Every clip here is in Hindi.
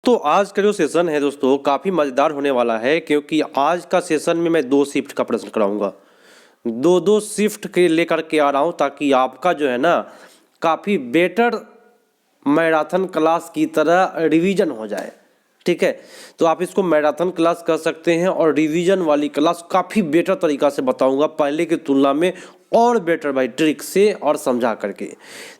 तो आज का जो सेशन है दोस्तों काफ़ी मज़ेदार होने वाला है, क्योंकि आज का सेशन में मैं 2 शिफ्ट का प्रश्न कराऊंगा। दो शिफ्ट के लेकर के आ रहा हूं ताकि आपका जो है ना काफ़ी बेटर मैराथन क्लास की तरह रिवीजन हो जाए। ठीक है, तो आप इसको मैराथन क्लास कर सकते हैं और रिवीजन वाली क्लास काफ़ी बेटर तरीका से बताऊंगा पहले की तुलना में, और बेटर भाई ट्रिक से और समझा करके।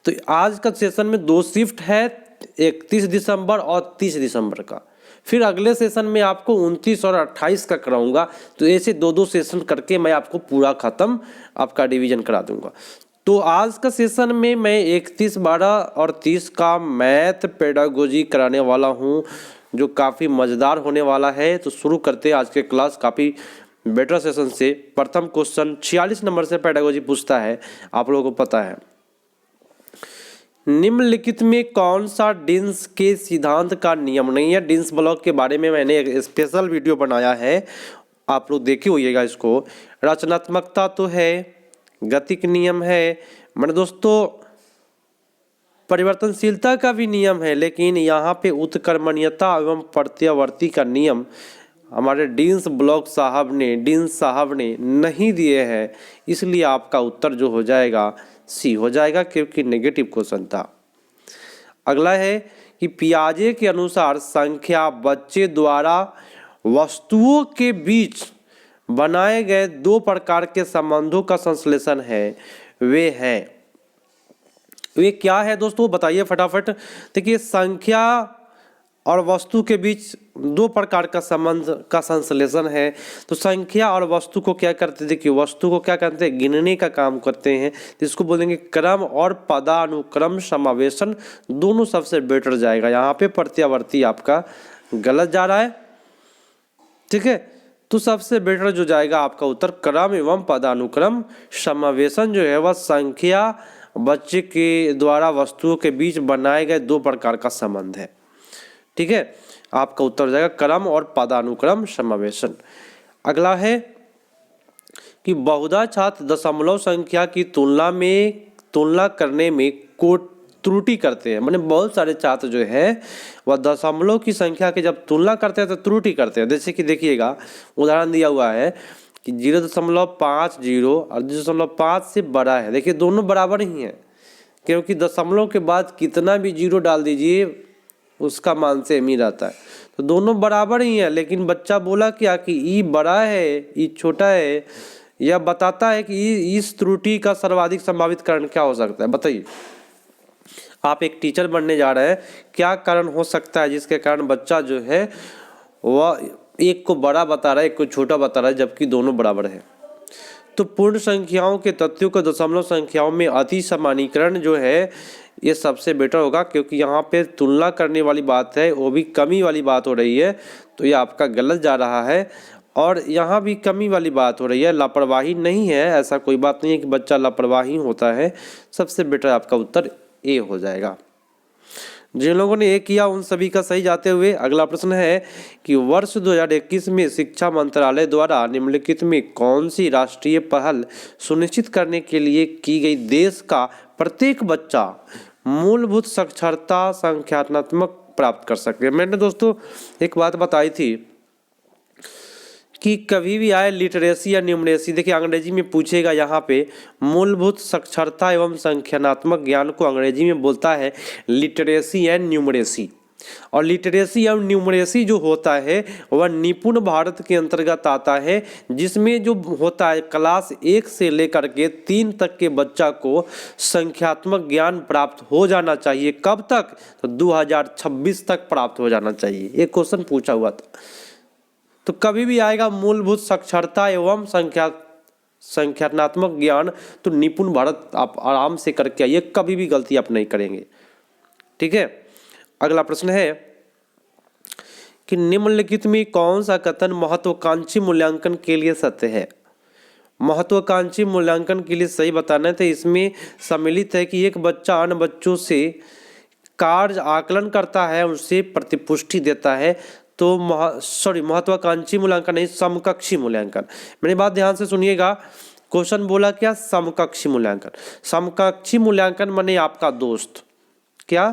तो आज का सेशन में 2 शिफ्ट है, 31 दिसंबर और 30 दिसंबर का। फिर अगले सेशन में आपको 29 और 28 का कराऊंगा। तो ऐसे 2-2 सेशन करके मैं आपको पूरा ख़त्म आपका रिवीजन करा दूंगा। तो आज का सेशन में मैं 31, 12 और 30 का मैथ पेडागोजी कराने वाला हूं, जो काफ़ी मज़ेदार होने वाला है। तो शुरू करते हैं आज के क्लास काफ़ी बेटर सेशन से। प्रथम क्वेश्चन 46 नंबर से पेडागोजी पूछता है, आप लोगों को पता है, निम्नलिखित में कौन सा डिन्स के सिद्धांत का नियम नहीं है। डिन्स ब्लॉक के बारे में मैंने एक स्पेशल वीडियो बनाया है, आप लोग देखे होइएगा इसको। रचनात्मकता तो है, गतिक नियम है, मैंने दोस्तों परिवर्तनशीलता का भी नियम है, लेकिन यहाँ पे उत्क्रमणीयता एवं प्रत्यावर्ती का नियम हमारे डिन्स साहब ने नहीं दिए हैं, इसलिए आपका उत्तर जो हो जाएगा सी हो जाएगा, क्योंकि नेगेटिव क्वेश्चन था। अगला है कि पियाजे के अनुसार संख्या बच्चे द्वारा वस्तुओं के बीच बनाए गए 2 प्रकार के संबंधों का संश्लेषण है, वे क्या है दोस्तों बताइए फटाफट। देखिए, संख्या और वस्तु के बीच 2 प्रकार का संबंध का संश्लेषण है। तो संख्या और वस्तु को क्या करते हैं, देखिए वस्तु को क्या करते हैं, गिनने का काम करते हैं, जिसको बोलेंगे क्रम और पदानुक्रम समावेशन, दोनों सबसे बेटर जाएगा। यहाँ पे प्रत्यावर्ती आपका गलत जा रहा है, ठीक है। तो सबसे बेटर जो जाएगा आपका उत्तर क्रम एवं पदानुक्रम समावेशन जो है वह संख्या बच्चे के द्वारा वस्तुओं के बीच बनाए गए 2 प्रकार का संबंध है, ठीक है। आपका उत्तर हो जाएगा क्रम और पदानुक्रम समावेशन। अगला है कि बहुधा छात्र दशमलव संख्या की तुलना करने में त्रुटि करते हैं। माने बहुत सारे छात्र जो है वह दशमलव की संख्या की जब तुलना करते हैं तो त्रुटि करते हैं। जैसे कि देखिएगा, उदाहरण दिया हुआ है कि 0.50 और 0.5 से बड़ा है। देखिए दोनों बराबर ही हैं, क्योंकि दशमलव के बाद कितना भी 0 डाल दीजिए उसका मान सेम ही रहता है। तो दोनों बराबर ही हैं, लेकिन बच्चा बोला क्या कि ई बड़ा है ई छोटा है। यह बताता है कि इस त्रुटि का सर्वाधिक संभावित कारण क्या हो सकता है, बताइए। आप एक टीचर बनने जा रहे हैं, क्या कारण हो सकता है जिसके कारण बच्चा जो है वह एक को बड़ा बता रहा है एक को छोटा बता रहा है, जबकि दोनों बराबर है। तो पूर्ण संख्याओं के तथ्यों को दशमलव संख्याओं में अति सामान्यीकरण जो है ये सबसे बेटर होगा, क्योंकि यहाँ पे तुलना करने वाली बात है, वो भी कमी वाली बात हो रही है, तो ये आपका गलत जा रहा है। और यहाँ भी कमी वाली बात हो रही है, लापरवाही नहीं है, ऐसा कोई बात नहीं है कि बच्चा लापरवाही होता है। सबसे बेटर आपका उत्तर ए हो जाएगा। जिन लोगों ने ए किया उन सभी का सही जाते हुए अगला प्रश्न है कि वर्ष 2021 में शिक्षा मंत्रालय द्वारा निम्नलिखित में कौन सी राष्ट्रीय पहल सुनिश्चित करने के लिए की गई देश का प्रत्येक बच्चा मूलभूत साक्षरता संख्यात्मक प्राप्त कर सके। मैंने दोस्तों एक बात बताई थी कि कभी भी आए लिटरेसी या न्यूमरेसी, देखिए अंग्रेजी में पूछेगा, यहाँ पे मूलभूत साक्षरता एवं संख्यात्मक ज्ञान को अंग्रेजी में बोलता है लिटरेसी एंड न्यूमरेसी। और लिटरेसी एवं न्यूमरेसी जो होता है वह निपुण भारत के अंतर्गत आता है, जिसमें जो होता है क्लास 1 से लेकर के 3 तक के बच्चा को संख्यात्मक ज्ञान प्राप्त हो जाना चाहिए। कब तक, तो 2026 तक प्राप्त हो जाना चाहिए। एक क्वेश्चन पूछा हुआ था, तो कभी भी आएगा मूलभूत साक्षरता एवं संख्यात्मक ज्ञान, तो निपुण भारत आप आराम से करके आइए, कभी भी गलती आप नहीं करेंगे, ठीक है। अगला प्रश्न है कि निम्नलिखित में कौन सा कथन महत्वाकांक्षी मूल्यांकन के लिए सत्य है। महत्वाकांक्षी मूल्यांकन के लिए सही बताना है तो इसमें सम्मिलित है कि एक बच्चा अन्य बच्चों से कार्य आकलन करता है, उनसे प्रतिपुष्टि देता है। तो महत्वाकांक्षी मूल्यांकन नहीं, समकक्षी मूल्यांकन। मेरी बात ध्यान से सुनिएगा, क्वेश्चन बोला क्या, समकक्षी मूल्यांकन। समकक्षी मूल्यांकन माने आपका दोस्त, क्या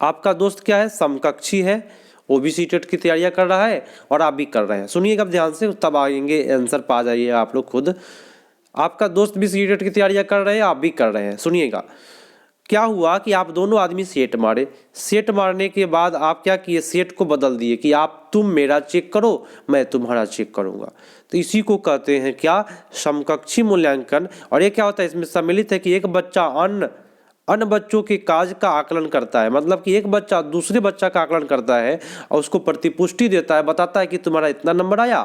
आपका दोस्त क्या है, समकक्षी है, वो भी सीटेट की तैयारियां कर रहा है और आप भी कर रहे हैं। सुनिएगा ध्यान से, तब आएंगे आंसर पा जाइए आप लोग खुद। आपका दोस्त भी सीटेट की तैयारियां कर रहे हैं, आप भी कर रहे हैं। सुनिएगा क्या हुआ कि आप दोनों आदमी सेट मारे। सेट मारने के बाद आप क्या किए, सेट को बदल दिए कि आप तुम मेरा चेक करो, मैं तुम्हारा चेक करूंगा। तो इसी को कहते हैं क्या, समकक्षी मूल्यांकन। और ये क्या होता है, इसमें सम्मिलित है कि एक बच्चा अन्य बच्चों के कार्य का आकलन करता है। मतलब कि एक बच्चा दूसरे बच्चा का आकलन करता है और उसको प्रतिपुष्टि देता है, बताता है कि तुम्हारा इतना नंबर आया,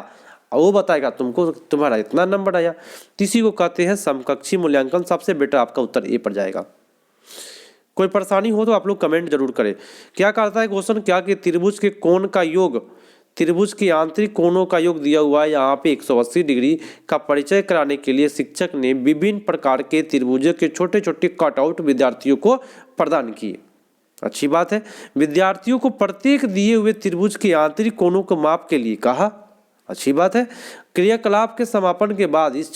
और वो बताएगा तुमको तुम्हारा इतना नंबर आया। तो इसी को कहते हैं समकक्षी मूल्यांकन। सबसे बेटर आपका उत्तर ए पर जाएगा। कोई परेशानी हो तो आप लोग कमेंट जरूर करें। क्या करता है क्वेश्चन, क्या कि त्रिभुज के कोण का योग, त्रिभुज के आंतरिक कोणों का योग दिया हुआ है यहाँ पे 180 डिग्री का परिचय कराने के लिए शिक्षक ने विभिन्न प्रकार के त्रिभुजों के छोटे छोटे कटआउट विद्यार्थियों को प्रदान किए। अच्छी बात है। विद्यार्थियों को प्रत्येक दिए हुए त्रिभुज के आंतरिक कोणों को माप के लिए कहा। अच्छी बात है। क्रियाकलाप के समापन के बाद इस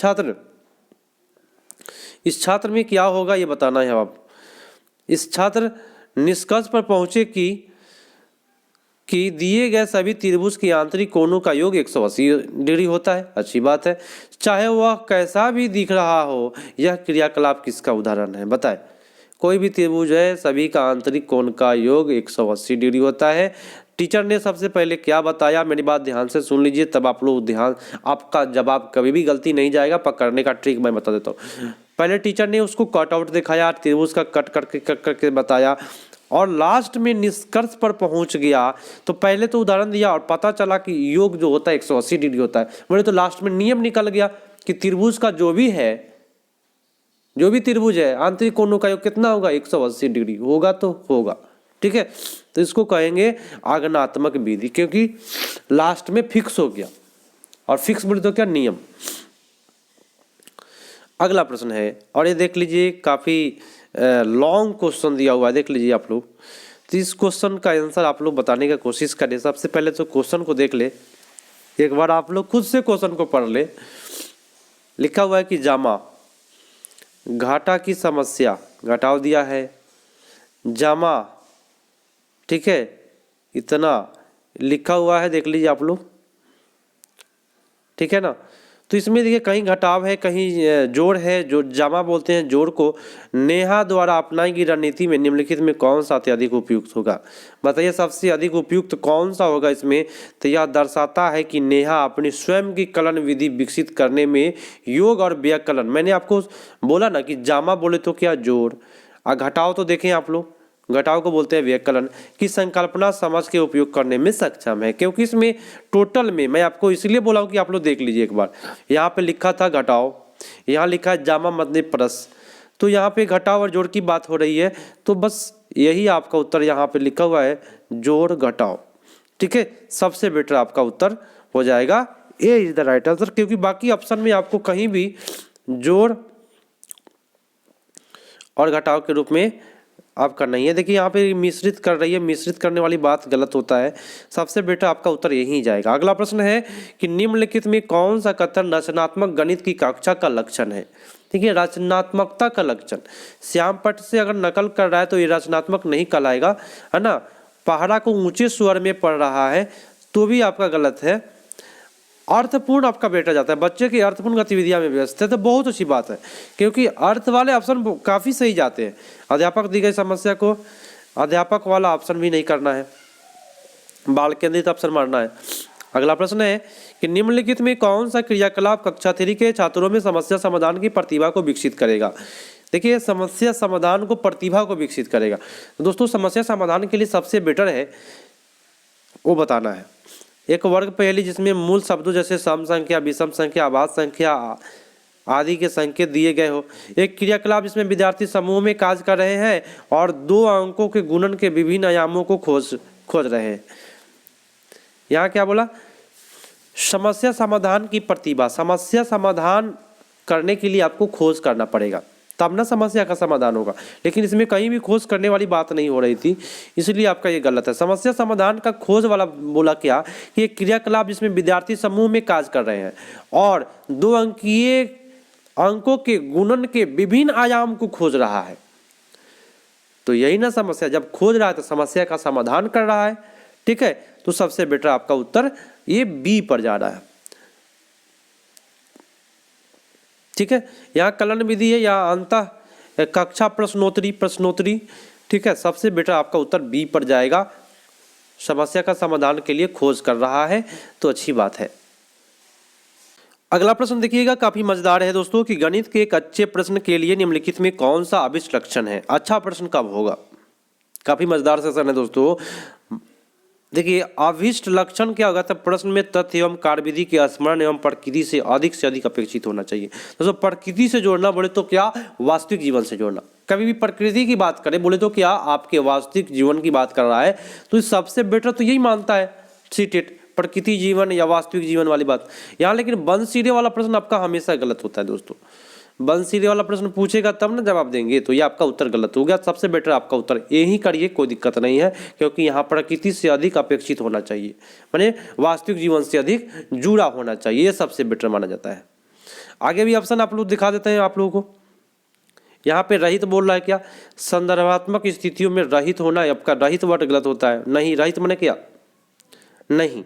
छात्र में क्या होगा ये बताना है। अब इस छात्र निष्कर्ष पर पहुंचे कि दिए गए सभी त्रिभुज के आंतरिक कोणों का योग 180 डिग्री होता है। अच्छी बात है। चाहे वह कैसा भी दिख रहा हो, यह क्रियाकलाप किसका उदाहरण है, बताएं। कोई भी त्रिभुज है, सभी का आंतरिक कोण का योग 180 डिग्री होता है। टीचर ने सबसे पहले क्या बताया, मेरी बात ध्यान से सुन लीजिए, तब आप लोग ध्यान, आपका जवाब कभी भी गलती नहीं जाएगा। पकड़ने का ट्रिक मैं बता देता हूँ। पहले टीचर ने उसको कट आउट दिखाया, त्रिभुज का कट करके बताया, और लास्ट में निष्कर्ष पर पहुंच गया। तो पहले तो उदाहरण दिया और पता चला कि योग जो होता है 180 डिग्री होता है। मेरे तो लास्ट में नियम निकल गया कि त्रिभुज का जो भी त्रिभुज है आंतरिक कोणों का योग कितना होगा, 180 डिग्री होगा तो होगा। ठीक है, तो इसको कहेंगे आगमनात्मक विधि, क्योंकि लास्ट में फिक्स हो गया। और फिक्स बोले तो क्या, नियम। अगला प्रश्न है, और ये देख लीजिए, काफ़ी लॉन्ग क्वेश्चन दिया हुआ है, देख लीजिए आप लोग। तो इस क्वेश्चन का आंसर आप लोग बताने का कोशिश करें। सबसे पहले तो क्वेश्चन को देख ले, एक बार आप लोग खुद से क्वेश्चन को पढ़ ले। लिखा हुआ है कि जामा घाटा की समस्या, घटाव दिया है, जामा, ठीक है, इतना लिखा हुआ है, देख लीजिए आप लोग, ठीक है ना। तो इसमें देखिए कहीं घटाव है, कहीं जोड़ है। जो जामा बोलते हैं जोड़ को, नेहा द्वारा अपनाई गई रणनीति में निम्नलिखित में कौन सा अत्यधिक उपयुक्त होगा, बताइए सबसे अधिक उपयुक्त कौन सा होगा इसमें। तो यह दर्शाता है कि नेहा अपनी स्वयं की कलन विधि विकसित करने में योग और व्याकलन, मैंने आपको बोला ना कि जामा बोले तो क्या, जोड़, और घटाव तो देखें आप लोग, घटाव को बोलते हैं व्याकलन की संकल्पना समझ के उपयोग करने में सक्षम है। क्योंकि इसमें टोटल में, मैं आपको इसलिए बोला हूँ कि आप लोग देख लीजिए एक बार, यहाँ पे लिखा था घटाव, यहाँ लिखा है जामा मदने परस, तो यहाँ पे घटाव और जोड़ की बात हो रही है। तो बस यही आपका उत्तर यहाँ पे लिखा हुआ है, जोड़ घटाव। ठीक है, सबसे बेटर आपका उत्तर हो जाएगा ए इज द राइट आंसर, क्योंकि बाकी ऑप्शन में आपको कहीं भी जोड़ और घटाव के रूप में आपका नहीं है। देखिए यहाँ पे मिश्रित कर रही है, मिश्रित करने वाली बात गलत होता है। सबसे बेटा आपका उत्तर यही जाएगा। अगला प्रश्न है कि निम्नलिखित में कौन सा कथन रचनात्मक गणित की कक्षा का लक्षण है। देखिए रचनात्मकता का लक्षण, श्याम पट से अगर नकल कर रहा है तो ये रचनात्मक नहीं कहलाएगा, है ना। पहाड़ा को ऊंचे स्वर में पढ़ रहा है तो भी आपका गलत है। अर्थपूर्ण आपका बेटा जाता है, बच्चे की अर्थपूर्ण गतिविधियां में व्यस्त है, तो बहुत अच्छी बात है, क्योंकि अर्थ वाले ऑप्शन काफ़ी सही जाते हैं। अध्यापक दी गई समस्या को अध्यापक वाला ऑप्शन भी नहीं करना है, बाल केंद्रित ऑप्शन मारना है। अगला प्रश्न है कि निम्नलिखित में कौन सा क्रियाकलाप कक्षा 3 के छात्रों में समस्या समाधान की प्रतिभा को विकसित करेगा। देखिए समस्या समाधान को प्रतिभा को विकसित करेगा, तो दोस्तों समस्या समाधान के लिए सबसे बेटर है वो बताना है। एक वर्ग पहेली जिसमें मूल शब्दों जैसे सम संख्या, विषम संख्या, अभाज्य संख्या आदि के संकेत दिए गए हो। एक क्रियाकलाप जिसमें विद्यार्थी समूह में कार्य कर रहे हैं और 2 अंकों के गुणन के विभिन्न आयामों को खोज रहे हैं। यहाँ क्या बोला, समस्या समाधान की प्रतिभा। समस्या समाधान करने के लिए आपको खोज करना पड़ेगा, तब ना समस्या का समाधान होगा। लेकिन इसमें कहीं भी खोज करने वाली बात नहीं हो रही थी, इसलिए आपका ये गलत है। समस्या समाधान का खोज वाला बोला क्या कि एक क्रियाकलाप जिसमें विद्यार्थी समूह में कार्य कर रहे हैं और 2 अंकीय अंकों के गुणन के विभिन्न आयाम को खोज रहा है। तो यही ना समस्या, जब खोज रहा है तो समस्या का समाधान कर रहा है। ठीक है, तो सबसे बेटर आपका उत्तर ये बी पर जा रहा है। ठीक है, यहाँ कलन विधि है या अंतः कक्षा प्रश्नोत्तरी। ठीक है, सबसे बेटर आपका उत्तर बी पर जाएगा। समस्या का समाधान के लिए खोज कर रहा है तो अच्छी बात है। अगला प्रश्न देखिएगा, काफी मजेदार है दोस्तों कि गणित के एक अच्छे प्रश्न के लिए निम्नलिखित में कौन सा अभिष्ट लक्षण है। अच्छा प्रश्न कब होगा? काफी मजेदार सेशन है दोस्तों। देखिए, अभिष्ट लक्षण क्या होगा? तो प्रश्न में तथ्य एवं कार्यविधि के स्मरण एवं प्रकृति से अधिक अपेक्षित होना चाहिए। दोस्तों प्रकृति से जोड़ना बोले तो क्या, वास्तविक जीवन से जोड़ना। कभी भी प्रकृति की बात करें बोले तो क्या, आपके वास्तविक जीवन की बात कर रहा है, तो सबसे बेटर तो यही मानता है सीटेट, प्रकृति जीवन या वास्तविक जीवन वाली बात। यहाँ लेकिन बंद सीधे वाला प्रश्न आपका हमेशा गलत होता है दोस्तों। बंद सीधे वाला प्रश्न पूछेगा तब ना जवाब देंगे, तो ये आपका उत्तर गलत हो गया। सबसे बेटर आपका उत्तर ए ही करिए, कोई दिक्कत नहीं है, क्योंकि यहाँ प्रकृति से अधिक अपेक्षित होना चाहिए, माने वास्तविक जीवन से अधिक जुड़ा होना चाहिए, ये सबसे बेटर माना जाता है। आगे भी ऑप्शन आप लोग दिखा देते हैं आप लोगों को। यहाँ पे रहित बोल रहा है क्या, संदर्भात्मक स्थितियों में रहित होना, आपका रहित वर्ड गलत होता है। नहीं, रहित माने क्या, नहीं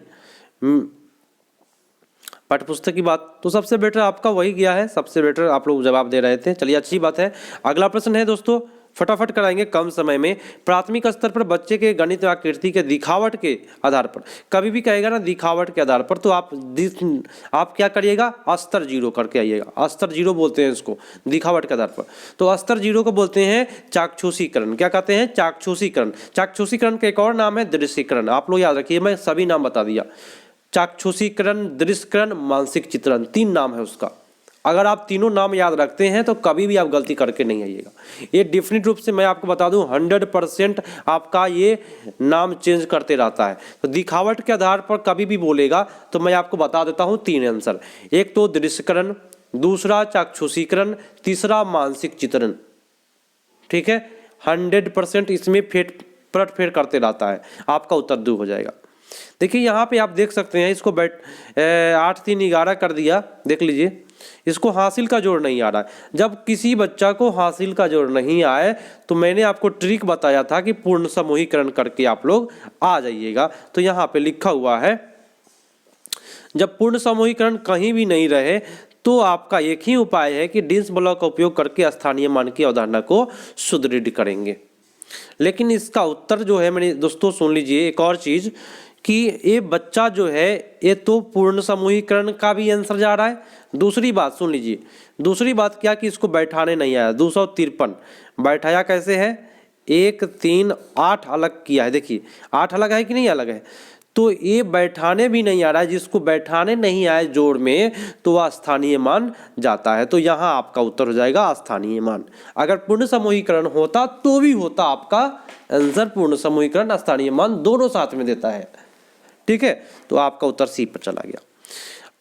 पाठ्यपुस्तक की बात, तो सबसे बेटर आपका वही गया है। सबसे बेटर आप लोग जवाब दे रहे थे, चलिए अच्छी बात है। अगला प्रश्न है दोस्तों, फटाफट कराएंगे कम समय में। प्राथमिक स्तर पर बच्चे के गणित आकृति के दिखावट के आधार पर, कभी भी कहेगा ना दिखावट के आधार पर, तो आप क्या करिएगा, स्तर 0 करके आइएगा। स्तर 0 बोलते हैं इसको, दिखावट के आधार पर। तो स्तर 0 को बोलते हैं चाक्षुषीकरण। क्या कहते हैं, चाक्षुषीकरण। चाक्षुषीकरण का एक और नाम है दृश्यकरण। आप लोग याद रखिए, मैं सभी नाम बता दिया। चाक्षुषीकरण, दृश्यकरण, मानसिक चित्रण, 3 नाम है उसका। अगर आप तीनों नाम याद रखते हैं तो कभी भी आप गलती करके नहीं आइएगा। ये डेफिनेट रूप से मैं आपको बता दूं 100% आपका ये नाम चेंज करते रहता है। तो दिखावट के आधार पर कभी भी बोलेगा तो मैं आपको बता देता हूं 3 आंसर। एक तो दृश्यकरण, दूसरा चाक्षुषीकरण, तीसरा मानसिक चित्रण। ठीक है, 100% इसमें पलटफेर करते रहता है। आपका उत्तर 2 हो जाएगा। देखिए यहाँ पे आप देख सकते हैं, इसको 8 3 11 कर दिया, देख लीजिए। इसको हासिल का जोड़ नहीं आ रहा है। जब किसी बच्चा को हासिल का जोड़ नहीं आए तो मैंने आपको ट्रिक बताया था कि पूर्ण समूहीकरण करके आप लोग आ जाइएगा। तो यहाँ पे लिखा हुआ है, जब पूर्ण समूहीकरण कहीं भी नहीं रहे तो आपका एक ही उपाय है कि डिंस ब्लॉक का उपयोग करके स्थानीय मान की अवधारणा को सुदृढ़ करेंगे। लेकिन इसका उत्तर जो है, मैंने दोस्तों सुन लीजिए एक और चीज कि ये बच्चा जो है ये तो पूर्ण समूहीकरण का भी आंसर जा रहा है। दूसरी बात सुन लीजिए, दूसरी बात क्या कि इसको बैठाने नहीं आया। 253 बैठाया कैसे है, 1 3 8 अलग किया है। देखिए 8 अलग है कि नहीं अलग है, तो ये बैठाने भी नहीं आ रहा है। जिसको बैठाने नहीं आए जोड़ में तो वह स्थानीय मान जाता है। तो यहाँ आपका उत्तर हो जाएगा स्थानीय मान। अगर पूर्ण समूहीकरण होता तो भी होता आपका आंसर पूर्ण समूहीकरण स्थानीय मान दोनों साथ में देता है। ठीक है, तो आपका उत्तर सी पर चला गया।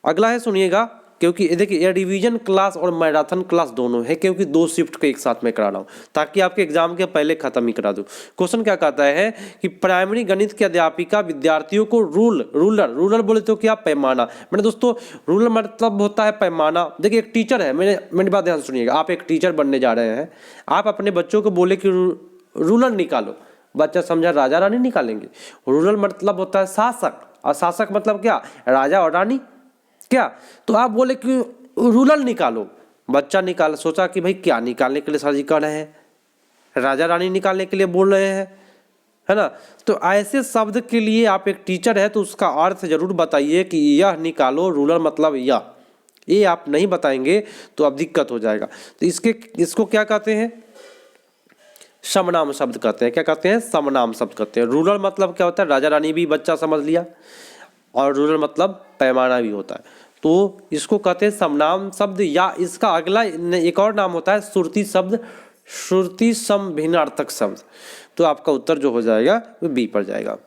अगला है सुनिएगा, क्योंकि देखिए ये रिवीजन क्लास और मैराथन क्लास दोनों है, क्योंकि 2 शिफ्ट के एक साथ में करा रहा हूँ ताकि आपके एग्जाम के पहले खत्म ही करा दूँ। क्वेश्चन क्या कहता है कि प्राइमरी गणित की अध्यापिका विद्यार्थियों को रूलर बोले तो क्या, पैमाना। मैंने दोस्तों रूलर मतलब होता है पैमाना। देखिए एक टीचर है, मेरी बात ध्यान सुनिएगा, आप एक टीचर बनने जा रहे हैं, आप अपने बच्चों को बोले कि रूलर निकालो, बच्चा समझा राजा रानी निकालेंगे। रूलर मतलब होता है शासक, और शासक मतलब क्या, राजा और रानी। क्या, तो आप बोले कि रूलर निकालो, बच्चा निकाल, सोचा कि भाई क्या निकालने के लिए सर जी कह रहे हैं, राजा रानी निकालने के लिए बोल रहे हैं, है ना। तो ऐसे शब्द के लिए आप एक टीचर है तो उसका अर्थ जरूर बताइए कि यह निकालो, रूलर मतलब यह। ये आप नहीं बताएंगे तो अब दिक्कत हो जाएगा। तो इसको क्या कहते हैं, समनाम शब्द कहते हैं। क्या कहते हैं, समनाम शब्द कहते हैं। रूलर मतलब क्या होता है, राजा रानी भी बच्चा समझ लिया, और रूलर मतलब पैमाना भी होता है, तो इसको कहते हैं समनाम शब्द। या इसका अगला एक और नाम होता है श्रुति शब्द, श्रुति सम भिन्नार्थक शब्द। तो आपका उत्तर जो हो जाएगा वो बी पर जाएगा।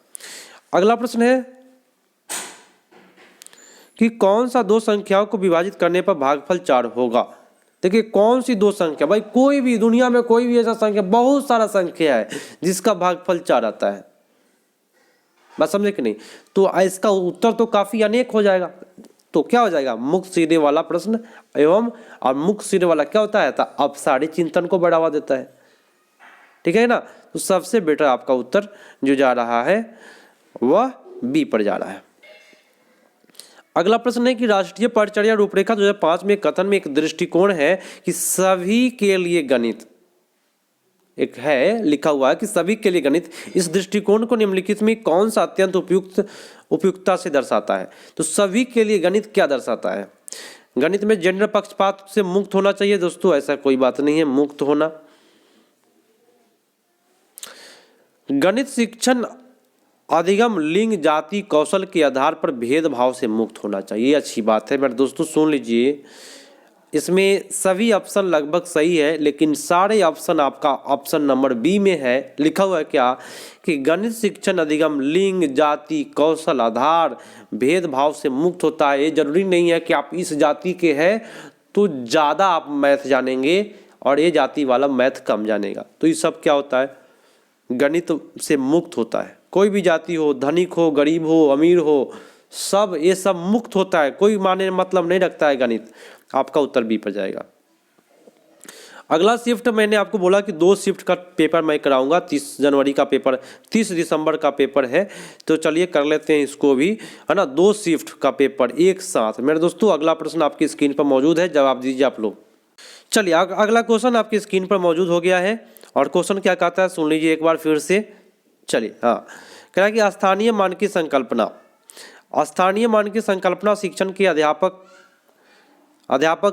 अगला प्रश्न है कि कौन सा 2 संख्याओं को विभाजित करने पर भागफल 4 होगा। देखिए कौन सी 2 संख्या, भाई कोई भी दुनिया में कोई भी ऐसा संख्या, बहुत सारा संख्या है जिसका भागफल 4 आता है, बात समझे कि नहीं। तो इसका उत्तर तो काफी अनेक हो जाएगा। तो क्या हो जाएगा, मुक्त सीधे वाला प्रश्न एवं, और मुक्त सीधे वाला क्या होता है, अपसारी चिंतन को बढ़ावा देता है। ठीक है ना, तो सबसे बेटर आपका उत्तर जो जा रहा है वह बी पर जा रहा है। अगला प्रश्न है कि राष्ट्रीय परिचर्या रूपरेखा 2005 में कथन में एक दृष्टिकोण है कि सभी के लिए गणित, एक है लिखा हुआ है कि सभी के लिए गणित, इस दृष्टिकोण को निम्नलिखित में कौन सा अत्यंत उपयुक्तता से दर्शाता है? तो सभी के लिए गणित क्या दर्शाता है? गणित में जेंडर पक्षपात से मुक्त होना चाहिए दोस्तों, ऐसा कोई बात नहीं है मुक्त होना। गणित शिक्षण अधिगम लिंग जाति कौशल के आधार पर भेदभाव से मुक्त होना चाहिए, अच्छी बात है। मेरे दोस्तों सुन लीजिए, इसमें सभी ऑप्शन लगभग सही है, लेकिन सारे ऑप्शन आपका ऑप्शन नंबर बी में है। लिखा हुआ है क्या कि गणित शिक्षण अधिगम लिंग जाति कौशल आधार भेदभाव से मुक्त होता है। ये जरूरी नहीं है कि आप इस जाति के हैं तो ज़्यादा आप मैथ जानेंगे और ये जाति वाला मैथ कम जानेगा। तो ये सब क्या होता है, गणित से मुक्त होता है। कोई भी जाति हो, धनिक हो, गरीब हो, अमीर हो, सब ये सब मुक्त होता है, कोई माने मतलब नहीं रखता है गणित। आपका उत्तर बी पर जाएगा। अगला शिफ्ट मैंने आपको बोला कि 2 शिफ्ट का पेपर मैं कराऊंगा। 30 जनवरी का पेपर, 30 दिसंबर का पेपर है, तो चलिए कर लेते हैं इसको भी, है ना। 2 शिफ्ट का पेपर एक साथ। मेरे दोस्तों अगला प्रश्न आपकी स्क्रीन पर मौजूद है, जवाब दीजिए आप लोग। चलिए अगला क्वेश्चन आपकी स्क्रीन पर मौजूद हो गया है और क्वेश्चन क्या कहता है सुन लीजिए एक बार फिर से। चलिए हाँ, कह रहा है कि स्थानीय मानकी संकल्पना। स्थानीय मानकी संकल्पना शिक्षण के अध्यापक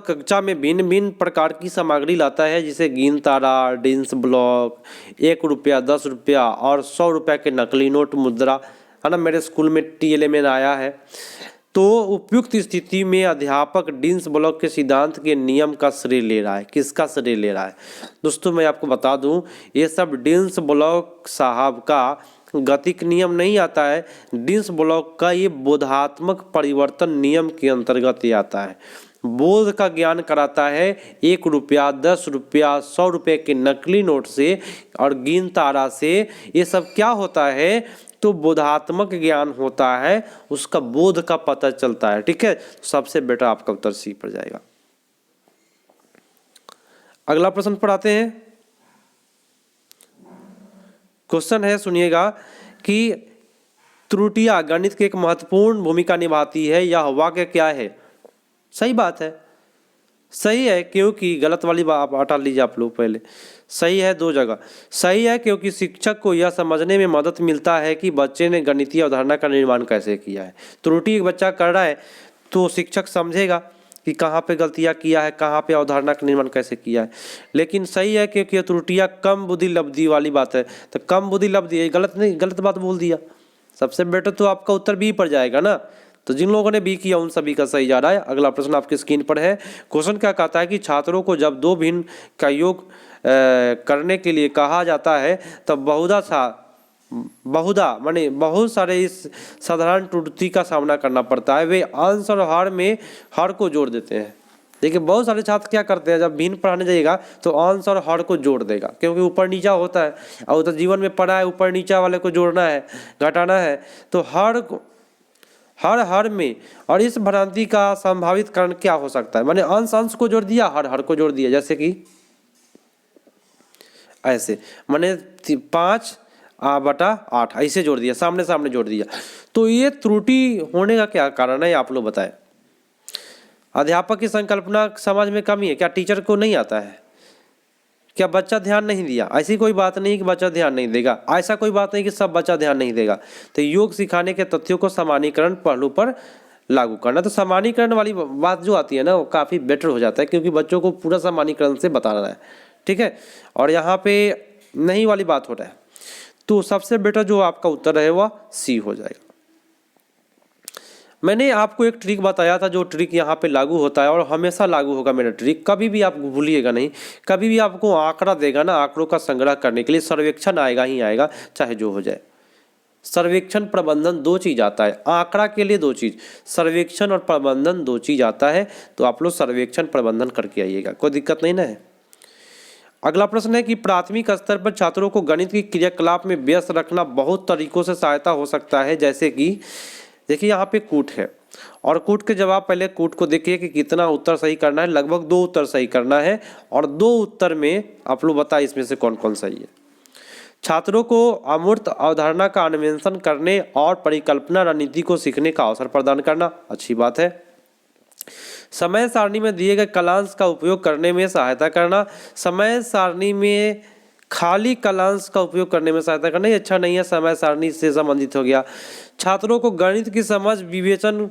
कक्षा में भिन्न भिन्न प्रकार की सामग्री लाता है, जिसे गेंद तारा, डिंस ब्लॉक, 1 रुपया, 10 रुपया और 100 रुपया के नकली नोट मुद्रा, है ना। मेरे स्कूल में TLA में आया है। तो उपयुक्त स्थिति में अध्यापक डिंस ब्लॉक के सिद्धांत के नियम का श्रेय ले रहा है। किसका श्रेय ले रहा है दोस्तों, मैं आपको बता दूं, ये सब डिंस ब्लॉक साहब का गतिक नियम नहीं आता है। डिंस ब्लॉक का ये बोधात्मक परिवर्तन नियम के अंतर्गत ही आता है। बोध का ज्ञान कराता है 1 रुपया, 10 रुपया, 100 रुपये के नकली नोट से और गेंद तारा से। ये सब क्या होता है, तो बोधात्मक ज्ञान होता है, उसका बोध का पता चलता है। ठीक है, सबसे बेटर आपका उत्तर सी पर जाएगा। अगला प्रश्न पर आते हैं। क्वेश्चन है सुनिएगा कि त्रुटियां गणित की एक महत्वपूर्ण भूमिका निभाती है, यह वाक्य क्या है? सही बात है, सही है, क्योंकि गलत वाली बात हटा लीजिए आप लोग पहले। सही है 2 जगह। सही है क्योंकि शिक्षक को यह समझने में मदद मिलता है कि बच्चे ने गणितीय अवधारणा का निर्माण कैसे किया है। त्रुटि एक बच्चा कर रहा है तो शिक्षक समझेगा कि कहाँ पे गलतियाँ किया है, कहाँ पे अवधारणा का निर्माण कैसे किया है। लेकिन सही है क्योंकि त्रुटियाँ कम बुद्धि लब्धि वाली बात है, तो कम बुद्धि लब्धि गलत नहीं, गलत बात बोल दिया। सबसे बेटर तो आपका उत्तर बी पर जाएगा ना। तो जिन लोगों ने बी किया उन सभी का सही जा रहा है। अगला प्रश्न आपकी स्क्रीन पर है। क्वेश्चन क्या कहता है कि छात्रों को जब 2 भिन्न का योग करने के लिए कहा जाता है तब बहुधा माने बहुत सारे इस साधारण त्रुटि का सामना करना पड़ता है। वे अंश और हर में हर को जोड़ देते हैं। देखिए बहुत सारे छात्र क्या करते हैं, जब भिन्न पढ़ाने जाइएगा तो अंश और हर को जोड़ देगा, क्योंकि ऊपर नीचा होता है और तो जीवन में पढ़ा है ऊपर नीचा वाले को जोड़ना है, घटाना है। तो हर में, और इस भ्रांति का संभावित कारण क्या हो सकता है? माने अंश को जोड़ दिया, हर को जोड़ दिया, जैसे कि ऐसे, माने 5/8 ऐसे जोड़ दिया, सामने सामने जोड़ दिया। तो ये त्रुटि होने का क्या कारण है आप लोग बताएं। अध्यापक की संकल्पना समाज में कमी है क्या? टीचर को नहीं आता है क्या? बच्चा ध्यान नहीं दिया? ऐसी कोई बात नहीं कि बच्चा ध्यान नहीं देगा, ऐसा कोई बात नहीं कि सब बच्चा ध्यान नहीं देगा। तो योग सिखाने के तथ्यों को सामान्यीकरण पहलू पर लागू करना। तो सामान्यीकरण वाली बात जो आती है ना, वो काफ़ी बेटर हो जाता है, क्योंकि बच्चों को पूरा सामान्यीकरण से बता रहा है। ठीक है, और यहाँ पे नहीं वाली बात हो रहा है। तो सबसे बेटर जो आपका उत्तर है वह सी हो जाएगा। मैंने आपको एक ट्रिक बताया था, जो ट्रिक यहाँ पे लागू होता है और हमेशा लागू होगा मेरा ट्रिक, कभी भी आप भूलिएगा नहीं। कभी भी आपको आंकड़ा देगा ना, आंकड़ों का संग्रह करने के लिए सर्वेक्षण आएगा ही आएगा, चाहे जो हो जाए। सर्वेक्षण प्रबंधन 2 चीज़ आता है, आंकड़ा के लिए 2 चीज़, सर्वेक्षण और प्रबंधन 2 चीज़ आता है। तो आप लोग सर्वेक्षण प्रबंधन करके आइएगा, कोई दिक्कत नहीं ना है। अगला प्रश्न है कि प्राथमिक स्तर पर छात्रों को गणित की क्रियाकलाप में व्यस्त रखना बहुत तरीकों से सहायता हो सकता है, जैसे कि देखिए यहाँ पे कूट है और कूट के जवाब, पहले कूट को देखिए कि कितना उत्तर सही करना है। लगभग 2 उत्तर सही करना है और 2 उत्तर में आप लोग बताइए इसमें से कौन कौन सही है। छात्रों को अमूर्त अवधारणा का अन्वेषण करने और परिकल्पना रणनीति को सीखने का अवसर प्रदान करना, अच्छी बात है। समय सारणी में दिए गए कलांश का उपयोग करने में सहायता करना, समय सारणी में खाली कलांश का उपयोग करने में सहायता करना, ये अच्छा नहीं है, समय सारणी से संबंधित हो गया। छात्रों को गणित की समझ विवेचन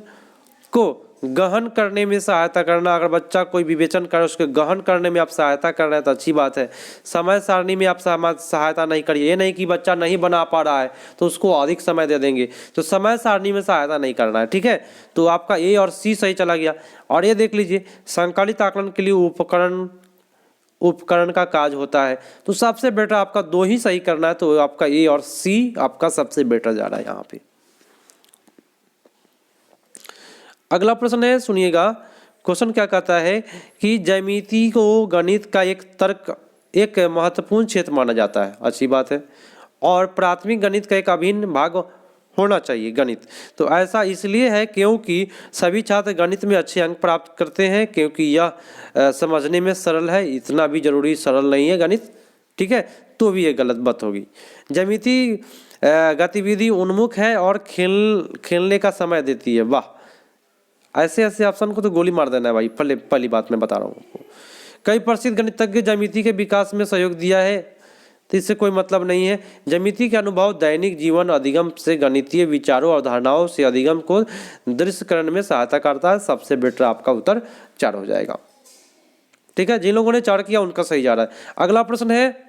को गहन करने में सहायता करना, अगर बच्चा कोई विवेचन करे उसके गहन करने में आप सहायता कर रहे हैं तो अच्छी बात है। समय सारणी में आप सहायता नहीं करिए, ये नहीं कि बच्चा नहीं बना पा रहा है तो उसको अधिक समय दे देंगे, तो समय सारणी में सहायता नहीं करना है, ठीक है। तो आपका ए और सी सही चला गया। और ये देख लीजिए, संकलित आकलन के लिए उपकरण का काज होता है, तो सबसे बेटर आपका दो ही सही करना है, तो आपका ए और सी आपका सबसे बेटर जा रहा है यहाँ पे। अगला प्रश्न है, सुनिएगा। क्वेश्चन क्या कहता है कि ज्यामिति को गणित का एक महत्वपूर्ण क्षेत्र माना जाता है, अच्छी बात है, और प्राथमिक गणित का एक अभिन्न भाग होना चाहिए गणित। तो ऐसा इसलिए है क्योंकि सभी छात्र गणित में अच्छे अंक प्राप्त करते हैं, क्योंकि यह समझने में सरल है, इतना भी जरूरी सरल नहीं है गणित, ठीक है। तो भी ये गलत बात होगी। ज्यामिति गतिविधि उन्मुख है और खेलने का समय देती है, वाह। ऐसे ऑप्शन को तो गोली मार देना है भाई, पहली बात मैं बता रहा हूँ आपको। कई प्रसिद्ध गणितज्ञ ज्यामिति के विकास में सहयोग दिया है, तो इससे कोई मतलब नहीं है। ज्यामिति के अनुभव दैनिक जीवन अधिगम से गणितीय विचारों और धारणाओं से अधिगम को दृश्यकरण में सहायता करता है, सबसे बेटर आपका उत्तर 4 हो जाएगा, ठीक है। जिन लोगों ने 4 किया उनका सही जा रहा है। अगला प्रश्न है,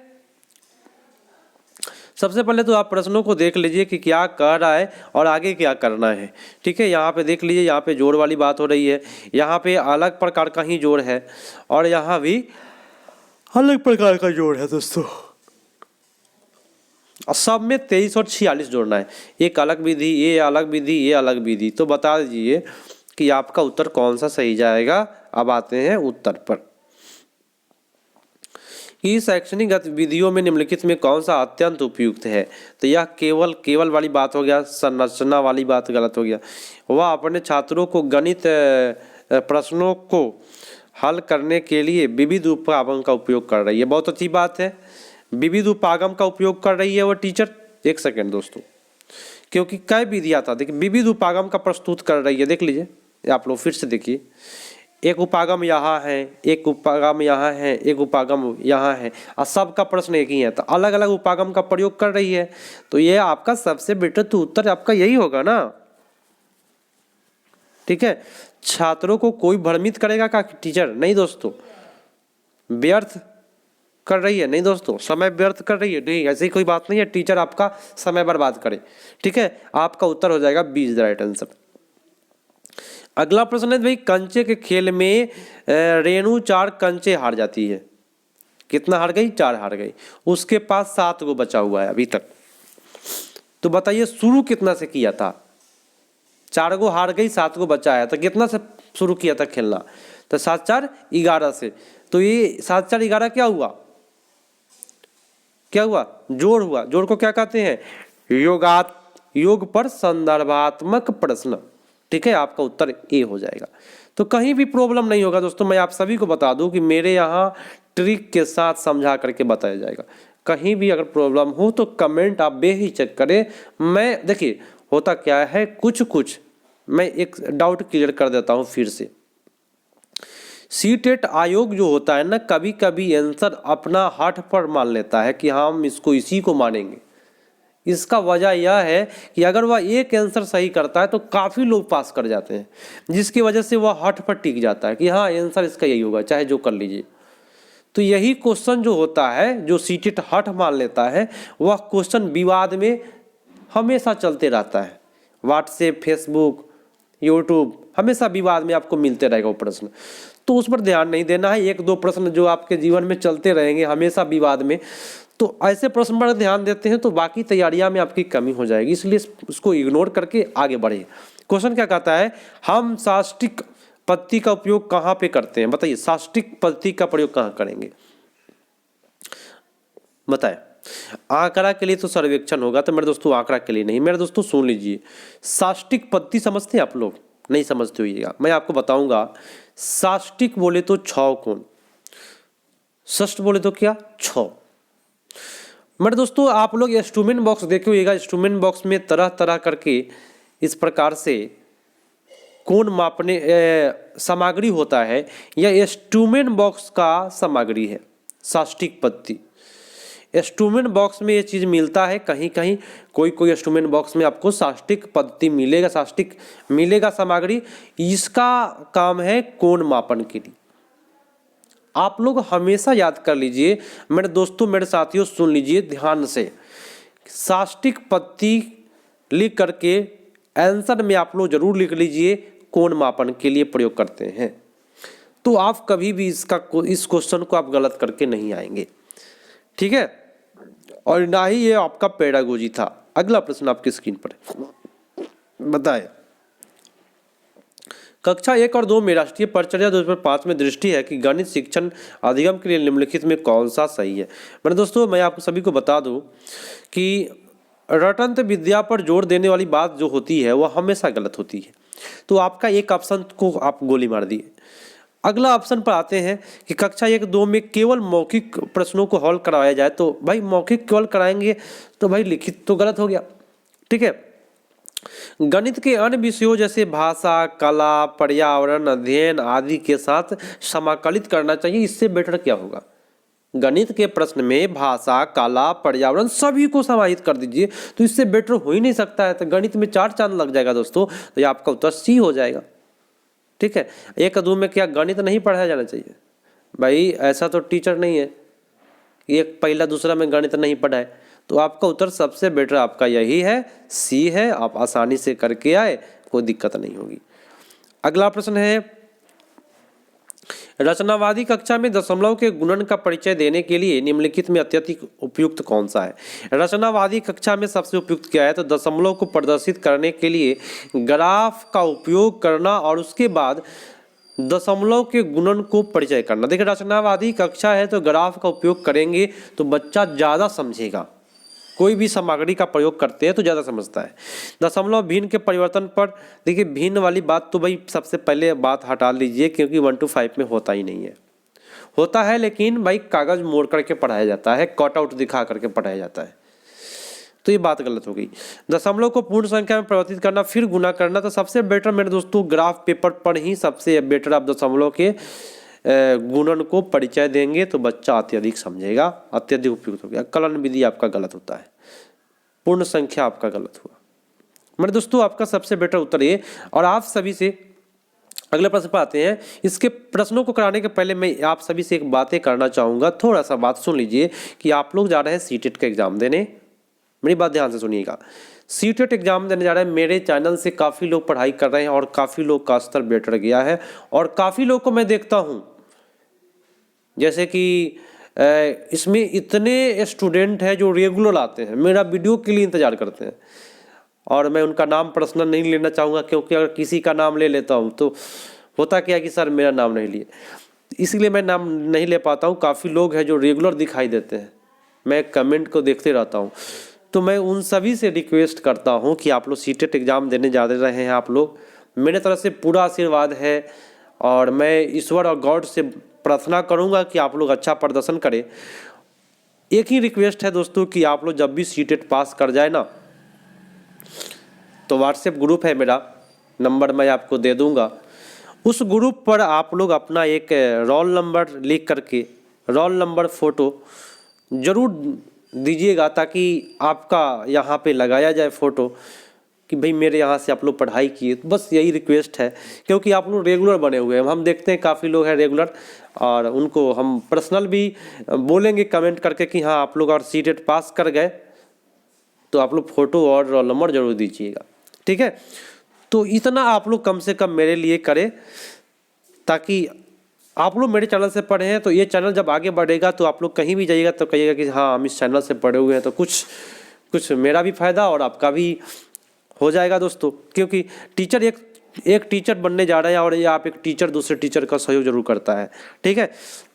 सबसे पहले तो आप प्रश्नों को देख लीजिए कि क्या कह रहा है और आगे क्या करना है, ठीक है। यहाँ पे देख लीजिए, यहाँ पे जोड़ वाली बात हो रही है, यहाँ पे अलग प्रकार का ही जोड़ है और यहाँ भी अलग प्रकार का जोड़ है दोस्तों। सब में 23 और 46 जोड़ना है, एक अलग विधि, ये अलग विधि, ये अलग विधि। तो बता दीजिए कि आपका उत्तर कौन सा सही जाएगा। अब आते हैं उत्तर पर कि शैक्षणिक गतिविधियों में निम्नलिखित में कौन सा अत्यंत उपयुक्त है। तो यह केवल वाली बात हो गया, संरचना वाली बात गलत हो गया। वह अपने छात्रों को गणित प्रश्नों को हल करने के लिए विविध उपागम का उपयोग कर रही है, बहुत अच्छी बात है। विविध उपागम का उपयोग कर रही है वो टीचर। एक सेकेंड दोस्तों, क्योंकि कई विधियाँ था, देखिए विविध उपागम का प्रस्तुत कर रही है, देख लीजिए आप लोग फिर से देखिए। एक उपागम यहाँ है, एक उपागम यहाँ है, एक उपागम यहाँ है, और सबका प्रश्न एक ही है, तो अलग अलग उपागम का प्रयोग कर रही है। तो ये आपका सबसे बेटर तो उत्तर आपका यही होगा ना, ठीक है। छात्रों को कोई भ्रमित करेगा का टीचर? नहीं दोस्तों। व्यर्थ कर रही है? नहीं दोस्तों। समय व्यर्थ कर रही है? नहीं, ऐसी कोई बात नहीं है टीचर आपका समय बर्बाद करे, ठीक है। आपका उत्तर हो जाएगा 20 राइट आंसर। अगला प्रश्न है भाई, कंचे के खेल में रेणु 4 कंचे हार जाती है। कितना हार गई? 4 हार गई। उसके पास 7 को बचा हुआ है अभी तक। तो बताइए शुरू कितना से किया था? 4 को हार गई, 7 को बचा है, तो कितना से शुरू किया था खेलना? तो 7 4 11 से। तो ये 7 4 11 क्या हुआ? क्या हुआ? जोड़ हुआ। जोड़ को क्या कहते हैं? योग पर संदर्भात्मक प्रश्न, ठीक है। आपका उत्तर ए हो जाएगा। तो कहीं भी प्रॉब्लम नहीं होगा दोस्तों। मैं आप सभी को बता दूं कि मेरे यहाँ ट्रिक के साथ समझा करके बताया जाएगा। कहीं भी अगर प्रॉब्लम हो तो कमेंट आप बेहिचक करें। मैं देखिए होता क्या है, कुछ मैं एक डाउट क्लियर कर देता हूँ फिर से। सीटेट आयोग जो होता है ना, कभी कभी आंसर अपना हठ पर मान लेता है कि हम इसको इसी को मानेंगे। इसका वजह यह है कि अगर वह एक आंसर सही करता है तो काफ़ी लोग पास कर जाते हैं, जिसकी वजह से वह हठ पर टिक जाता है कि हाँ आंसर इसका यही होगा, चाहे जो कर लीजिए। तो यही क्वेश्चन जो होता है, जो सीटेट हठ मान लेता है, वह क्वेश्चन विवाद में हमेशा चलते रहता है। व्हाट्सएप, फेसबुक, यूट्यूब, हमेशा विवाद में आपको मिलते रहेगा वो प्रश्न। तो उस पर ध्यान नहीं देना है। 1-2 प्रश्न जो आपके जीवन में चलते रहेंगे हमेशा विवाद में, तो ऐसे प्रश्न पर ध्यान देते हैं तो बाकी तैयारियां में आपकी कमी हो जाएगी, इसलिए उसको इग्नोर करके आगे बढ़े। क्वेश्चन क्या कहता है, हम साष्टिक पद्धति का उपयोग कहाँ पे करते हैं? बताइए, साष्टिक पद्धति का प्रयोग कहाँ करेंगे? बताए। आंकड़ा के लिए तो सर्वेक्षण होगा, तो मेरे दोस्तों आंकड़ा के लिए नहीं। मेरे दोस्तों सुन लीजिए, साष्टिक पद्धति समझते हैं आप लोग? नहीं समझते होइएगा, मैं आपको बताऊंगा। साष्टिक बोले तो 6 कोण, षष्ठ बोले तो क्या? 6। मेरे दोस्तों आप लोग इंस्ट्रूमेंट बॉक्स देखे होइएगा, इंस्ट्रूमेंट बॉक्स में तरह तरह करके इस प्रकार से कोण मापने सामग्री होता है। यह इंस्ट्रूमेंट बॉक्स का सामग्री है, साष्टिक पत्ती। इंस्ट्रूमेंट बॉक्स में ये चीज़ मिलता है, कहीं कहीं कोई कोई इंस्ट्रूमेंट बॉक्स में आपको साष्टिक पत्ती मिलेगा, साष्टिक मिलेगा सामग्री। इसका काम है कोण मापन के लिए। आप लोग हमेशा याद कर लीजिए मेरे दोस्तों, मेरे साथियों, सुन लीजिए ध्यान से। साष्टिक पत्ती लिख करके आंसर में आप लोग जरूर लिख लीजिए कोण मापन के लिए प्रयोग करते हैं। तो आप कभी भी इस क्वेश्चन को आप गलत करके नहीं आएंगे, ठीक है। और ना ही ये आपका पेडागोजी था। अगला प्रश्न आपकी स्क्रीन पर बताए। कक्षा 1 और 2 में राष्ट्रीय परिचर्या 2005 में दृष्टि है कि गणित शिक्षण अधिगम के लिए निम्नलिखित में कौन सा सही है। मेरे दोस्तों मैं आप सभी को बता दूं कि रटंत विद्या पर जोर देने वाली बात जो होती है वह हमेशा गलत होती है। तो आपका एक ऑप्शन को आप गोली मार दिए। अगला ऑप्शन पर आते हैं कि कक्षा 1-2 में केवल मौखिक प्रश्नों को हल कराया जाए। तो भाई मौखिक केवल कराएंगे तो भाई लिखित तो गलत हो गया, ठीक है। गणित के अन्य विषयों जैसे भाषा, कला, पर्यावरण अध्ययन आदि के साथ समाकलित करना चाहिए। इससे बेटर क्या होगा? गणित के प्रश्न में भाषा, कला, पर्यावरण सभी को समाहित कर दीजिए, तो इससे बेटर हो ही नहीं सकता है। तो गणित में 4 चांद लग जाएगा दोस्तों, तो ये आपका उत्तर सी हो जाएगा, ठीक है। 1-2 में क्या गणित नहीं पढ़ाया जाना चाहिए? भाई ऐसा तो टीचर नहीं है कि एक पहला दूसरा में गणित नहीं पढ़ाए। तो आपका उत्तर सबसे बेटर आपका यही है, सी है। आप आसानी से करके आए, कोई दिक्कत नहीं होगी। अगला प्रश्न है, रचनावादी कक्षा में दशमलव के गुणन का परिचय देने के लिए निम्नलिखित में अत्यधिक उपयुक्त कौन सा है? रचनावादी कक्षा में सबसे उपयुक्त क्या है? तो दशमलव को प्रदर्शित करने के लिए ग्राफ का उपयोग करना और उसके बाद दशमलव के गुणन को परिचय करना। देखिए रचनावादी कक्षा है तो ग्राफ का उपयोग करेंगे तो बच्चा ज़्यादा समझेगा। कोई भी सामग्री का प्रयोग करते हैं तो ज़्यादा समझता है। दशमलव भिन्न के परिवर्तन पर देखिए, भिन्न वाली बात तो भाई सबसे पहले बात हटा लीजिए, क्योंकि 1 to 5 में होता ही नहीं है। होता है लेकिन भाई कागज मोड़ करके पढ़ाया जाता है, कट आउट दिखा करके पढ़ाया जाता है, तो ये बात गलत हो गई। दशमलव को पूर्ण संख्या में परिवर्तित करना फिर गुना करना, तो सबसे बेटर मेरे दोस्तों ग्राफ पेपर पर ही सबसे बेटर आप दशमलव के गुणन को परिचय देंगे तो बच्चा अत्यधिक समझेगा, अत्यधिक उपयुक्त हो गया। कलन विधि आपका गलत होता है, पूर्ण संख्या आपका गलत हुआ। मेरे दोस्तों आपका सबसे बेटर उत्तर ये। और आप सभी से अगले प्रश्न पर आते हैं। इसके प्रश्नों को कराने के पहले मैं आप सभी से एक बातें करना चाहूँगा, थोड़ा सा बात सुन लीजिए कि आप लोग जा रहे हैं सीटेट का एग्जाम देने। मेरी बात ध्यान से सुनिएगा, सीटेट एग्जाम देने जा रहे हैं। मेरे चैनल से काफ़ी लोग पढ़ाई कर रहे हैं और काफ़ी लोग का स्तर बेटर गया है, और काफ़ी लोग को मैं देखता हूँ जैसे कि इसमें इतने स्टूडेंट हैं जो रेगुलर आते हैं, मेरा वीडियो के लिए इंतज़ार करते हैं। और मैं उनका नाम पर्सनल नहीं लेना चाहूँगा, क्योंकि अगर किसी का नाम ले लेता हूँ तो होता क्या कि सर मेरा नाम नहीं लिए, इसलिए मैं नाम नहीं ले पाता हूँ। काफ़ी लोग हैं जो रेगुलर दिखाई देते हैं, मैं कमेंट को देखते रहता हूँ। तो मैं उन सभी से रिक्वेस्ट करता हूँ कि आप लोग सीटेट एग्ज़ाम देने जा रहे हैं, आप लोग मेरे तरफ से पूरा आशीर्वाद है, और मैं ईश्वर और गॉड से प्रार्थना करूंगा कि आप लोग अच्छा प्रदर्शन करें। एक ही रिक्वेस्ट है दोस्तों कि आप लोग जब भी सीटेट पास कर जाए ना, तो व्हाट्सएप ग्रुप है मेरा, नंबर मैं आपको दे दूंगा। उस ग्रुप पर आप लोग अपना एक रोल नंबर लिख करके, रोल नंबर फ़ोटो ज़रूर दीजिएगा, ताकि आपका यहाँ पे लगाया जाए फ़ोटो कि भाई मेरे यहाँ से आप लोग पढ़ाई किए। तो बस यही रिक्वेस्ट है, क्योंकि आप लोग रेगुलर बने हुए हैं। हम देखते हैं काफ़ी लोग हैं रेगुलर, और उनको हम पर्सनल भी बोलेंगे कमेंट करके कि हाँ आप लोग और सीटेट पास कर गए, तो आप लोग फ़ोटो और रोल नंबर जरूर दीजिएगा, ठीक है। तो इतना आप लोग कम से कम मेरे लिए करें, ताकि आप लोग मेरे चैनल से पढ़े हैं। तो ये चैनल जब आगे बढ़ेगा तो आप लोग कहीं भी जाइएगा तो कहिएगा कि हाँ हम इस चैनल से पढ़े हुए हैं, तो कुछ मेरा भी फ़ायदा और आपका भी हो जाएगा दोस्तों। क्योंकि टीचर एक टीचर बनने जा रहे हैं, और ये आप एक टीचर दूसरे टीचर का सहयोग जरूर करता है, ठीक है।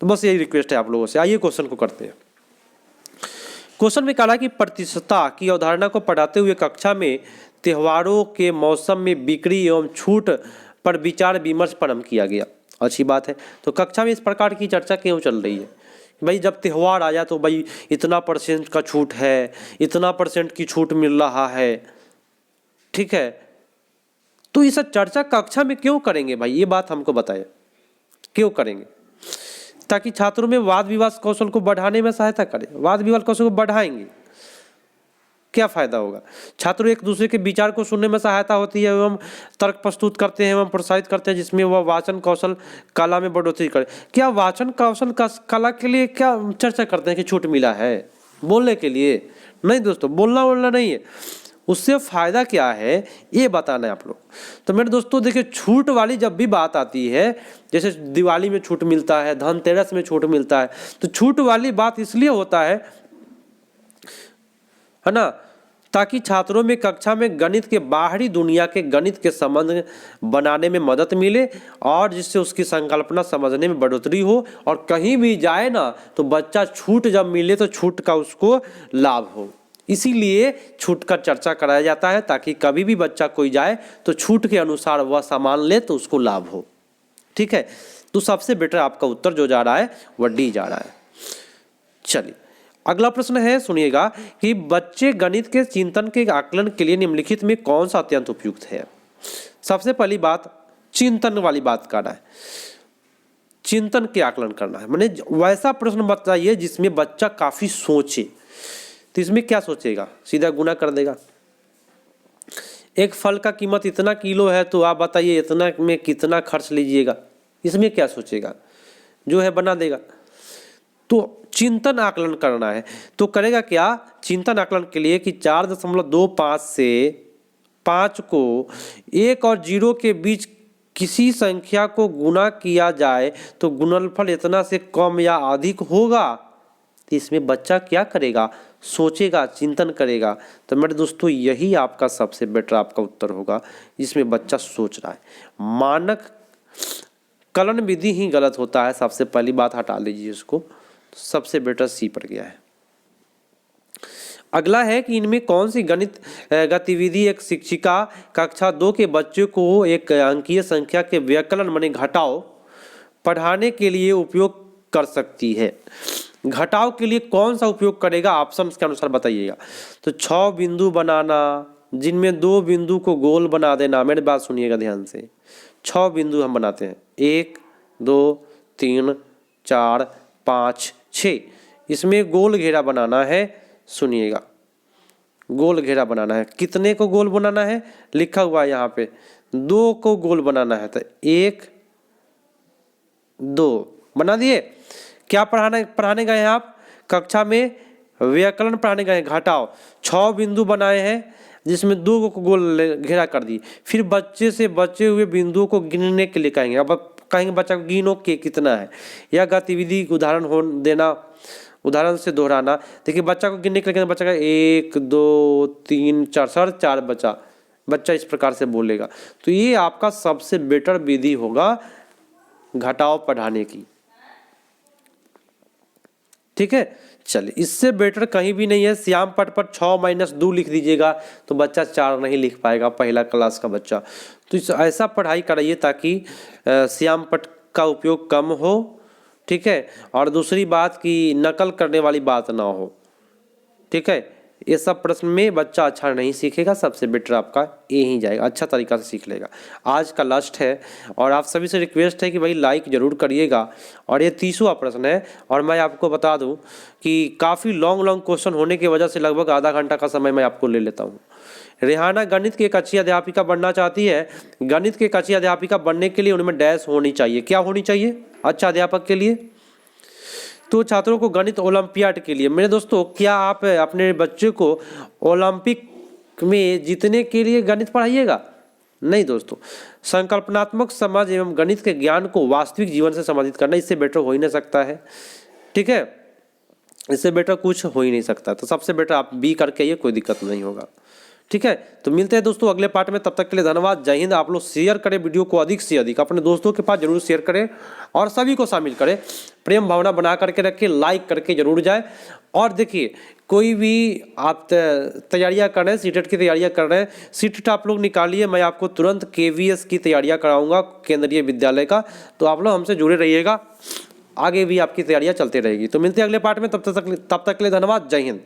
तो बस यही रिक्वेस्ट है आप लोगों से। आइए क्वेश्चन को करते हैं। क्वेश्चन में कहा कि प्रतिशतता की अवधारणा को पढ़ाते हुए कक्षा में त्योहारों के मौसम में बिक्री एवं छूट पर विचार विमर्श प्रारंभ किया गया। अच्छी बात है। तो कक्षा में इस प्रकार की चर्चा क्यों चल रही है? भाई जब त्यौहार आया तो भाई इतना % का छूट है, इतना % की छूट मिल रहा है, ठीक है। तो ये सब चर्चा कक्षा में क्यों करेंगे भाई, ये बात हमको बताइए, क्यों करेंगे? ताकि छात्रों में वाद विवाद कौशल को बढ़ाने में सहायता करे। वाद विवाद कौशल को बढ़ाएंगे, क्या फायदा होगा? छात्र एक दूसरे के विचार को सुनने में सहायता होती है एवं तर्क प्रस्तुत करते हैं एवं प्रोत्साहित करते हैं, जिसमें वह वाचन कौशल कला में बढ़ोतरी करे। क्या वाचन कौशल कला के लिए क्या चर्चा करते हैं कि छूट मिला है बोलने के लिए? नहीं दोस्तों, बोलना बोलना नहीं है, उससे फायदा क्या है ये बताना है आप लोग। तो मेरे दोस्तों देखिए, छूट वाली जब भी बात आती है, जैसे दिवाली में छूट मिलता है, धनतेरस में छूट मिलता है, तो छूट वाली बात इसलिए होता है ना, ताकि छात्रों में कक्षा में गणित के बाहरी दुनिया के गणित के संबंध बनाने में मदद मिले और जिससे उसकी संकल्पना समझने में बढ़ोतरी हो, और कहीं भी जाए ना तो बच्चा छूट जब मिले तो छूट का उसको लाभ हो। इसीलिए छूट का चर्चा कराया जाता है, ताकि कभी भी बच्चा कोई जाए तो छूट के अनुसार वह सामान ले तो उसको लाभ हो, ठीक है। तो सबसे बेटर आपका उत्तर जो जा रहा है वह डी जा रहा है। चलिए अगला प्रश्न है, सुनिएगा कि बच्चे गणित के चिंतन के आकलन के लिए निम्नलिखित में कौन सा अत्यंत उपयुक्त है? सबसे पहली बात चिंतन वाली बात करना है, चिंतन के आकलन करना है, माने वैसा प्रश्न बताइए जिसमें बच्चा काफी सोचे। तो इसमें क्या सोचेगा? सीधा गुना कर देगा। एक फल का कीमत इतना किलो है तो आप बताइए इतना में कितना खर्च लीजिएगा, इसमें क्या सोचेगा? जो है बना देगा। तो चिंतन आकलन करना है तो करेगा क्या? चिंतन आकलन के लिए कि 4.25 से 5 को 1 और 0 के बीच किसी संख्या को गुना किया जाए तो गुणनफल इतना से कम या अधिक होगा। तो इसमें बच्चा क्या करेगा? सोचेगा, चिंतन करेगा। तो मेरे दोस्तों यही आपका सबसे बेटर आपका उत्तर होगा, जिसमें बच्चा सोच रहा है। मानक कलन विधि ही गलत होता है, सबसे पहली बात हटा लीजिए उसको। सबसे बेटर सी पर गया है। अगला है कि इनमें कौन सी गणित गतिविधि एक शिक्षिका कक्षा 2 के बच्चों को एक अंकीय संख्या के व्यकलन माने घटाव पढ़ाने के लिए उपयोग कर सकती है? घटाव के लिए कौन सा उपयोग करेगा? ऑप्शन के अनुसार बताइएगा। तो 6 बिंदु बनाना, जिनमें 2 बिंदु को गोल बना देना। मेरी बात सुनिएगा ध्यान से। 6 बिंदु हम बनाते हैं, 1 2 3 4 5 6। इसमें गोल घेरा बनाना है, सुनिएगा, गोल घेरा बनाना है। कितने को गोल बनाना है? लिखा हुआ है यहाँ पे 2 को गोल बनाना है। तो 1 2 बना दिए। क्या पढ़ाने गए हैं आप? कक्षा में व्यकलन पढ़ाने गए हैं, घटाओ। 6 बिंदु बनाए हैं जिसमें 2 को गोल घेरा कर दिए। फिर बच्चे से बचे हुए बिंदुओं को गिनने के लिए कहेंगे। अब कहेंगे बच्चा को गिनो के कितना है। यह गतिविधि उदाहरण हो देना, उदाहरण से दोहराना। देखिए बच्चा को गिनने के लिए बच्चा का 1 2 3 4 साढ़े 4 बच्चा इस प्रकार से बोलेगा। तो ये आपका सबसे बेटर विधि होगा घटाव पढ़ाने की, ठीक है। चलिए इससे बेटर कहीं भी नहीं है। श्याम पट पर 6 - 2 लिख दीजिएगा तो बच्चा 4 नहीं लिख पाएगा, पहला क्लास का बच्चा। तो ऐसा पढ़ाई कराइए ताकि श्याम पट का उपयोग कम हो, ठीक है। और दूसरी बात कि नकल करने वाली बात ना हो, ठीक है। ये सब प्रश्न में बच्चा अच्छा नहीं सीखेगा, सबसे बेटर आपका ये ही जाएगा, अच्छा तरीका से सीख लेगा। आज का लास्ट है और आप सभी से रिक्वेस्ट है कि भाई लाइक जरूर करिएगा। और ये 30वां प्रश्न है और मैं आपको बता दूं कि काफ़ी लॉन्ग क्वेश्चन होने की वजह से लगभग आधा घंटा का समय मैं आपको ले लेता हूँ। रेहाना गणित की एक अच्छी अध्यापिका बनना चाहती है। गणित की एक अच्छी अध्यापिका बनने के लिए उनमें डैश होनी चाहिए। क्या होनी चाहिए अच्छा अध्यापक के लिए? तो छात्रों को गणित ओलंपियाड के लिए। मेरे दोस्तों क्या आप अपने बच्चे को ओलंपिक में जीतने के लिए गणित पढ़ाइएगा? नहीं दोस्तों, संकल्पनात्मक समझ एवं गणित के ज्ञान को वास्तविक जीवन से संबंधित करना, इससे बेटर हो ही नहीं सकता है, ठीक है। इससे बेटर कुछ हो ही नहीं सकता। तो सबसे बेटर आप बी करके आइए, कोई दिक्कत नहीं होगा, ठीक है। तो मिलते हैं दोस्तों अगले पार्ट में, तब तक के लिए धन्यवाद। जय हिंद। आप लोग शेयर करें वीडियो को, अधिक से अधिक अपने दोस्तों के पास जरूर शेयर करें और सभी को शामिल करें। प्रेम भावना बना करके रखें, लाइक करके जरूर जाए। और देखिए कोई भी आप तैयारियां कर रहे हैं, सीटेट की तैयारियां कर रहे हैं, सीटेट आप लोग निकालिए। मैं आपको तुरंत KVS की तैयारियां कराऊंगा केंद्रीय विद्यालय का। तो आप लोग हमसे जुड़े रहिएगा। आगे भी आपकी तैयारियां चलती रहेगी। तो मिलते हैं अगले पार्ट में, तब तक के लिए धन्यवाद। जय हिंद।